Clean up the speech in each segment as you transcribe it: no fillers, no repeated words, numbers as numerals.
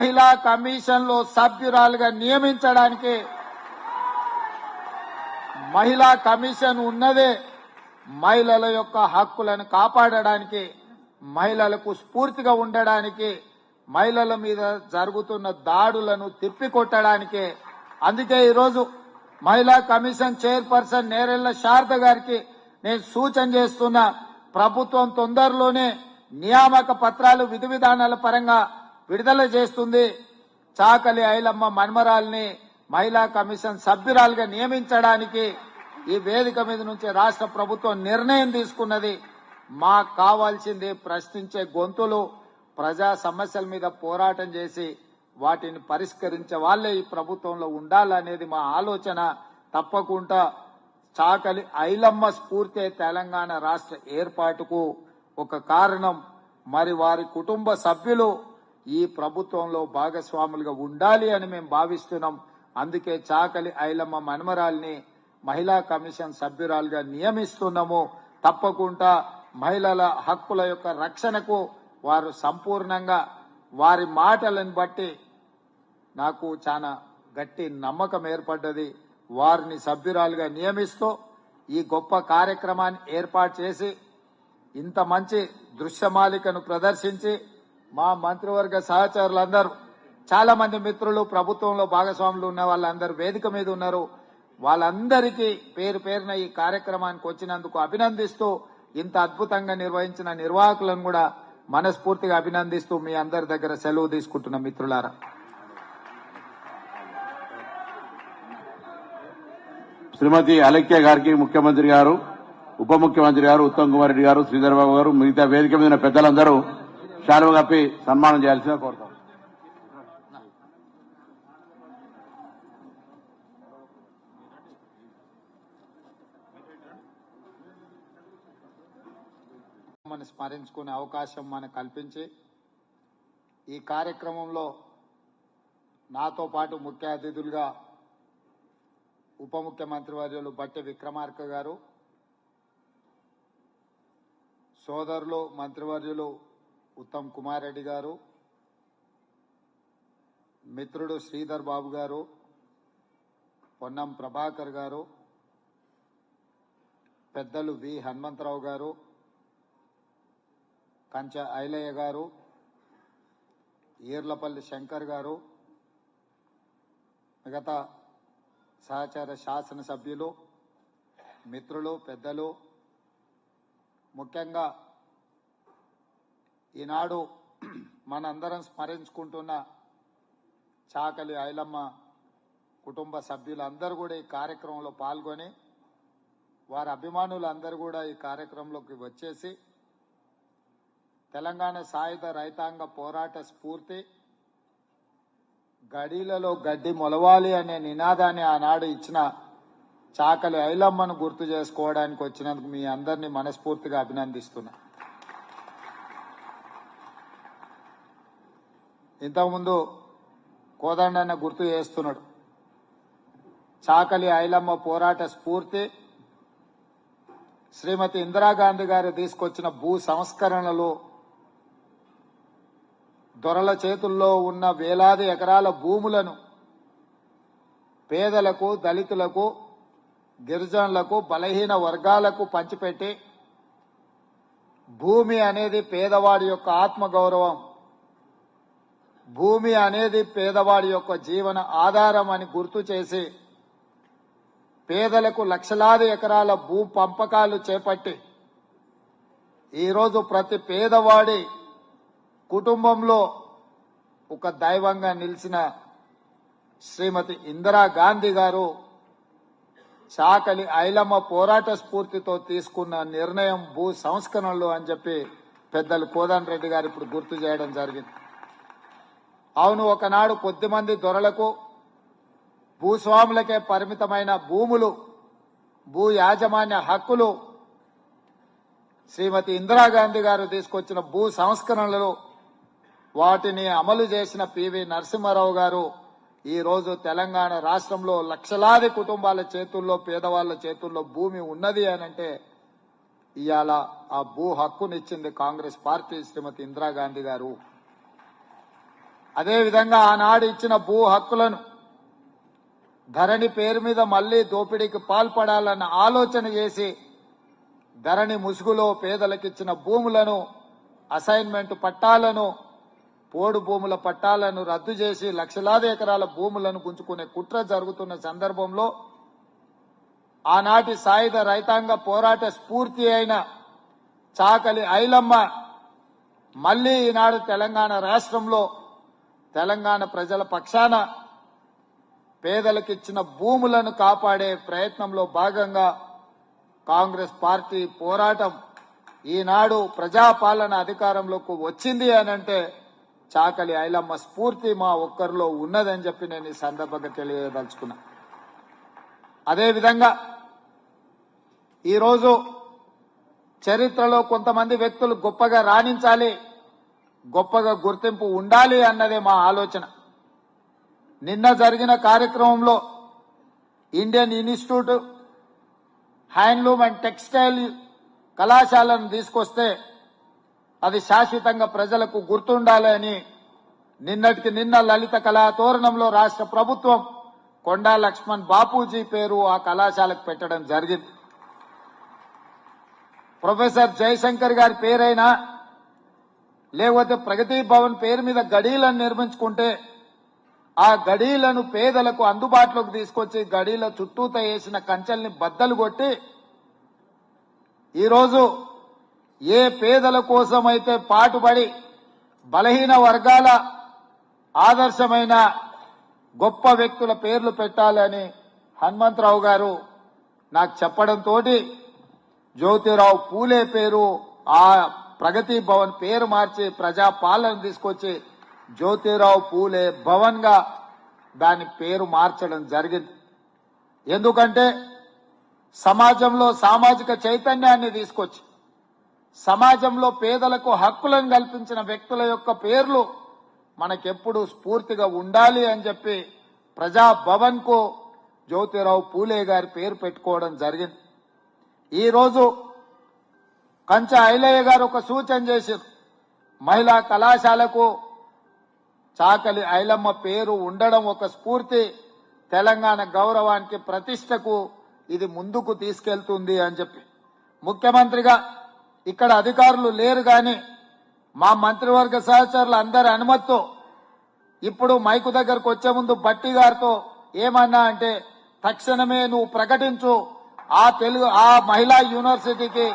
మహిళా కమిషన్ లో సభ్యురాలుగా నియమించడానికి మహిళా కమిషన్ ఉన్నదే మహిళల యొక్క హక్కులను కాపాడడానికి, మహిళలకు స్ఫూర్తిగా ఉండడానికి, మహిళల మీద జరుగుతున్న దాడులను తిప్పికొట్టడానికి. అందుకే ఈరోజు మహిళా కమిషన్ చైర్పర్సన్ నేరెళ్ల శారద గారికి నేను సూచన చేస్తున్నా, ప్రభుత్వం తొందరలోనే నియామక పత్రాలు విధి విధానాల పరంగా విడుదల చేస్తుంది. చాకలి ఐలమ్మ మన్మరాల్ని మహిళా కమిషన్ సభ్యురాలుగా నియమించడానికి ఈ వేదిక మీద నుంచి రాష్ట్ర ప్రభుత్వం నిర్ణయం తీసుకున్నది. మాకు కావాల్సింది ప్రశ్నించే గొంతులు, ప్రజా సమస్యల మీద పోరాటం చేసి వాటిని పరిష్కరించే వాళ్లే ఈ ప్రభుత్వంలో ఉండాలనేది మా ఆలోచన. తప్పకుండా చాకలి ఐలమ్మ స్ఫూర్తి తెలంగాణ రాష్ట్ర ఏర్పాటుకు ఒక కారణం. మరి వారి కుటుంబ సభ్యులు ఈ ప్రభుత్వంలో భాగస్వాములుగా ఉండాలి అని మేము భావిస్తున్నాం. అందుకే చాకలి ఐలమ్మ మన్మరాల్ని మహిళా కమిషన్ సభ్యురాలుగా నియమిస్తున్నాము. తప్పకుండా మహిళల హక్కుల యొక్క రక్షణకు వారు సంపూర్ణంగా, వారి మాటలను బట్టి నాకు చాలా గట్టి నమ్మకం ఏర్పడ్డది. వారిని సభ్యురాలుగా నియమిస్తూ ఈ గొప్ప కార్యక్రమాన్ని ఏర్పాటు చేసి ఇంత మంచి దృశ్యమాలికను ప్రదర్శించి మా మంత్రివర్గ సహచరులందరూ, చాలా మంది మిత్రులు ప్రభుత్వంలో భాగస్వాములు ఉన్న వాళ్ళందరూ వేదిక మీద ఉన్నారు. వాళ్ళందరికీ పేరు పేరున ఈ కార్యక్రమానికి వచ్చినందుకు అభినందిస్తూ, ఇంత అద్భుతంగా నిర్వహించిన నిర్వాహకులను కూడా మనస్ఫూర్తిగా అభినందిస్తూ మీ అందరి దగ్గర సెలవు తీసుకుంటున్న మిత్రులారా. శ్రీమతి అలక్య గారికి ముఖ్యమంత్రి గారు, ఉప ముఖ్యమంత్రి గారు, ఉత్తమ్ కుమార్ రెడ్డి గారు, శ్రీధర్ బాబు గారు, మిగతా వేదిక మీద పెద్దలందరూ శాలువ కప్పి సన్మానం చేయాల్సిందిగా కోరుతాం. మనం స్మరించుకునే అవకాశం మనకు కల్పించి ఈ కార్యక్రమంలో నాతో పాటు ముఖ్య అతిథులుగా ఉప ముఖ్యమంత్రి వర్యులు బట్టి విక్రమార్క గారు, సోదరులు మంత్రివర్యులు ఉత్తమ్ కుమార్ రెడ్డి గారు, మిత్రుడు శ్రీధర్ బాబు గారు, పొన్నం ప్రభాకర్ గారు, పెద్దలు వి హనుమంతరావు గారు, కంచ ఐలయ్య గారు, ఈర్లపల్లి శంకర్ గారు, మిగతా సహచార శాసనసభ్యులు, మిత్రులు, పెద్దలు, ముఖ్యంగా ఈనాడు మనందరం స్మరించుకుంటున్న చాకలి ఐలమ్మ కుటుంబ సభ్యులందరూ కూడా ఈ కార్యక్రమంలో పాల్గొని, వారి అభిమానులందరూ కూడా ఈ కార్యక్రమంలోకి వచ్చేసి తెలంగాణ సాయుధ రైతాంగ పోరాట స్ఫూర్తి, గడీలలో గడ్డి మొలవాలి అనే నినాదాన్ని ఆనాడు ఇచ్చిన చాకలి ఐలమ్మను గుర్తు చేసుకోవడానికి వచ్చినందుకు మీ అందరినీ మనస్ఫూర్తిగా అభినందిస్తున్నా. ఇంతకుముందు కోదండన్న గుర్తు చేస్తున్నాడు, చాకలి ఐలమ్మ పోరాట స్ఫూర్తి శ్రీమతి ఇందిరాగాంధీ గారు తీసుకొచ్చిన భూ సంస్కరణలు, దొరల చేతుల్లో ఉన్న వేలాది ఎకరాల భూములను పేదలకు, దళితులకు, గిరిజనులకు, బలహీన వర్గాలకు పంచిపెట్టి, భూమి అనేది పేదవాడి యొక్క ఆత్మగౌరవం, భూమి అనేది పేదవాడి యొక్క జీవన ఆధారం అని గుర్తు చేసి పేదలకు లక్షలాది ఎకరాల భూ పంపకాలు చేపట్టి ఈరోజు ప్రతి పేదవాడి కుటుంబంలో ఒక దైవంగా నిలిచిన శ్రీమతి ఇందిరాగాంధీ గారు చాకలి ఐలమ్మ పోరాట స్ఫూర్తితో తీసుకున్న నిర్ణయం భూ సంస్కరణలు అని చెప్పి పెద్దలు కోదండ రెడ్డి గారు ఇప్పుడు గుర్తు చేయడం జరిగింది. అవును, ఒకనాడు కొద్దిమంది దొరలకు, భూస్వాములకే పరిమితమైన భూములు, భూ యాజమాన్య హక్కులు శ్రీమతి ఇందిరాగాంధీ గారు తీసుకొచ్చిన భూ సంస్కరణలు, వాటిని అమలు చేసిన పివి నరసింహారావు గారు ఈ రోజు తెలంగాణ రాష్ట్రంలో లక్షలాది కుటుంబాల చేతుల్లో, పేదవాళ్ల చేతుల్లో భూమి ఉన్నది అనంటే ఇవాళ ఆ భూ హక్కునిచ్చింది కాంగ్రెస్ పార్టీ, శ్రీమతి ఇందిరాగాంధీ గారు. అదేవిధంగా ఆనాడు ఇచ్చిన భూ హక్కులను ధరణి పేరు మీద మళ్లీ దోపిడీకి పాల్పడాలన్న ఆలోచన చేసి ధరణి ముసుగులో పేదలకిచ్చిన భూములను అసైన్మెంట్ పట్టాలను పోడు భూముల పట్టాలను రద్దు చేసి లక్షలాది ఎకరాల భూములను గుంజుకునే కుట్ర జరుగుతున్న సందర్భంలో ఆనాటి సాయుధ రైతాంగ పోరాట స్ఫూర్తి అయిన చాకలి ఐలమ్మ మళ్లీ ఈనాడు తెలంగాణ రాష్ట్రంలో తెలంగాణ ప్రజల పక్షాన పేదలకిచ్చిన భూములను కాపాడే ప్రయత్నంలో భాగంగా కాంగ్రెస్ పార్టీ పోరాటం ఈనాడు ప్రజాపాలన అధికారంలోకి వచ్చింది అనంటే చాకలి ఐలమ్మ స్ఫూర్తి మా ఒక్కరిలో ఉన్నదని చెప్పి నేను ఈ సందర్భంగా తెలియదలుచుకున్నా. అదేవిధంగా ఈరోజు చరిత్రలో కొంతమంది వ్యక్తులు గొప్పగా రాణించాలి, గొప్పగా గుర్తింపు ఉండాలి అన్నదే మా ఆలోచన. నిన్న జరిగిన కార్యక్రమంలో Indian institute handloom and textile కళాశాలను తీసుకొస్తే అది శాశ్వతంగా ప్రజలకు గుర్తుండాలి అని నిన్నటికి నిన్న లలిత కళా తోరణంలో రాష్ట్ర ప్రభుత్వం కొండా లక్ష్మణ్ బాపూజీ పేరు ఆ కళాశాలకు పెట్టడం జరిగింది. ప్రొఫెసర్ జయశంకర్ గారి పేరైనా లేకపోతే ప్రగతి భవన్ పేరు మీద గడీలను నిర్మించుకుంటే ఆ గడీలను పేదలకు అందుబాటులోకి తీసుకొచ్చి గడీల చుట్టూత వేసిన కంచెల్ని బద్దలు కొట్టి ఈరోజు ఏ పేదల కోసమైతే పాటుపడి బలహీన వర్గాల ఆదర్శమైన గొప్ప వ్యక్తుల పేర్లు పెట్టాలని హనుమంతరావు గారు నాకు చెప్పడంతో జ్యోతిరావు పూలే పేరు ఆ ప్రగతి భవన్ పేరు మార్చి ప్రజాపాలన తీసుకొచ్చి జ్యోతిరావు పూలే భవన్ గా దాని పేరు మార్చడం జరిగింది. ఎందుకంటే సమాజంలో సామాజిక చైతన్యాన్ని తీసుకొచ్చి సమాజంలో పేదలకు హక్కులను కల్పించిన వ్యక్తుల యొక్క పేర్లు మనకెప్పుడు స్ఫూర్తిగా ఉండాలి అని చెప్పి ప్రజాభవన్ కు జ్యోతిరావు పూలే గారి పేరు పెట్టుకోవడం జరిగింది. ఈ రోజు కంచ ఐలయ్య గారు ఒక సూచన చేశారు, మహిళా కళాశాలకు చాకలి ఐలమ్మ పేరు ఉండడం ఒక స్ఫూర్తి, తెలంగాణ గౌరవానికి ప్రతిష్టకు ఇది ముందుకు తీసుకెళ్తుంది అని చెప్పి. ముఖ్యమంత్రిగా ఇక్కడ అధికారులు లేరు గాని మా మంత్రివర్గ సహచరులు అందరి అనుమతితో ఇప్పుడు మైకు దగ్గరకు వచ్చే ముందు బట్టి గారితో ఏమన్నా అంటే తక్షణమే నువ్వు ప్రకటించు, ఆ మహిళా యూనివర్సిటీకి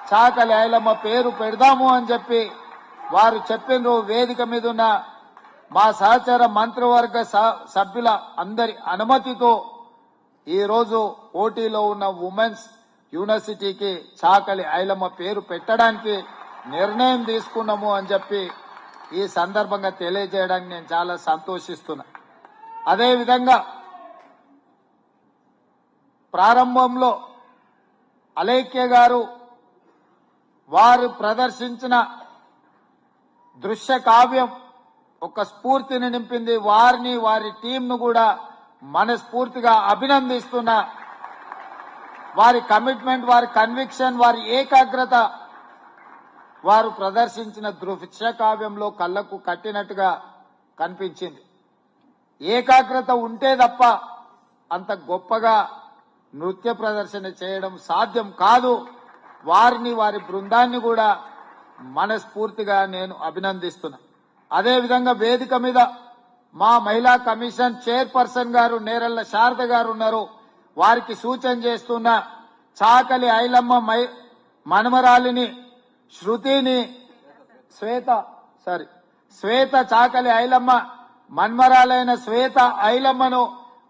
చాకలి ఐలమ్మ పేరు పెడదాము అని చెప్పి వారు చెప్పిన వేదిక మీద ఉన్న మా సహచర మంత్రివర్గ సభ్యుల అందరి అనుమతితో ఈ రోజు పోటీలో ఉన్న ఉమెన్స్ యూనివర్సిటీకి చాకలి ఐలమ్మ పేరు పెట్టడానికి నిర్ణయం తీసుకున్నాము అని చెప్పి ఈ సందర్భంగా తెలియజేయడానికి నేను చాలా సంతోషిస్తున్నా. అదేవిధంగా ప్రారంభంలో అలేఖ్య గారు వారు ప్రదర్శించిన దృశ్య కావ్యం ఒక స్ఫూర్తిని నింపింది. వారిని వారి టీంను కూడా మనస్ఫూర్తిగా అభినందిస్తున్నా. వారి కమిట్మెంట్, వారి కన్విక్షన్, వారి ఏకాగ్రత వారు ప్రదర్శించిన దృశ్య కావ్యంలో కళ్లకు కట్టినట్టుగా కనిపించింది. ఏకాగ్రత ఉంటే తప్ప అంత గొప్పగా నృత్య ప్రదర్శన చేయడం సాధ్యం కాదు. వారిని వారి బృందాన్ని కూడా మనస్ఫూర్తిగా నేను అభినందిస్తున్నా. అదేవిధంగా వేదిక మీద మా మహిళా కమిషన్ చైర్పర్సన్ గారు నేరెళ్ల శారద గారు ఉన్నారు. వారికి సూచన చేస్తున్న చాకలి ఐలమ్మ మనమరాలిని శృతిని శ్వేత చాకలి ఐలమ్మ మన్మరాలైన శ్వేత ఐలమ్మను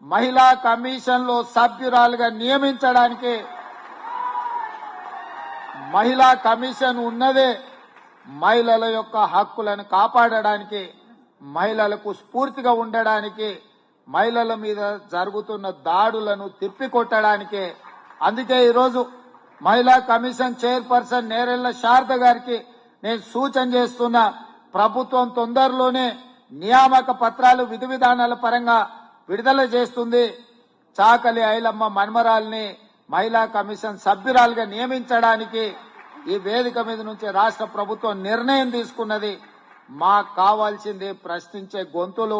మహిళా కమిషన్ లో సభ్యురాలుగా నియమించడానికి మహిళా కమిషన్ ఉన్నదే మహిళల యొక్క హక్కులను కాపాడడానికి, మహిళలకు స్ఫూర్తిగా ఉండడానికి, మహిళల మీద జరుగుతున్న దాడులను తిప్పికొట్టడానికి. అందుకే ఈరోజు మహిళా కమిషన్ చైర్పర్సన్ నేరెళ్ల శారద గారికి నేను సూచన చేస్తున్నా, ప్రభుత్వం తొందరలోనే నియామక పత్రాలు విధి విధానాల పరంగా విడుదల చేస్తుంది. చాకలి ఐలమ్మ మన్మరాల్ని మహిళా కమిషన్ సభ్యురాలుగా నియమించడానికి ఈ వేదిక మీద నుంచి రాష్ట్ర ప్రభుత్వం నిర్ణయం తీసుకున్నది. మాకు కావాల్సింది ప్రశ్నించే గొంతులు,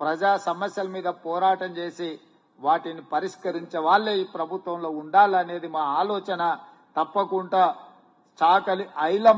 ప్రజా సమస్యల మీద పోరాటం చేసి వాటిని పరిష్కరించే వాళ్ళే ఈ ప్రభుత్వంలో ఉండాలనేది మా ఆలోచన. తప్పకుండా చాకలి ఐలమ్మ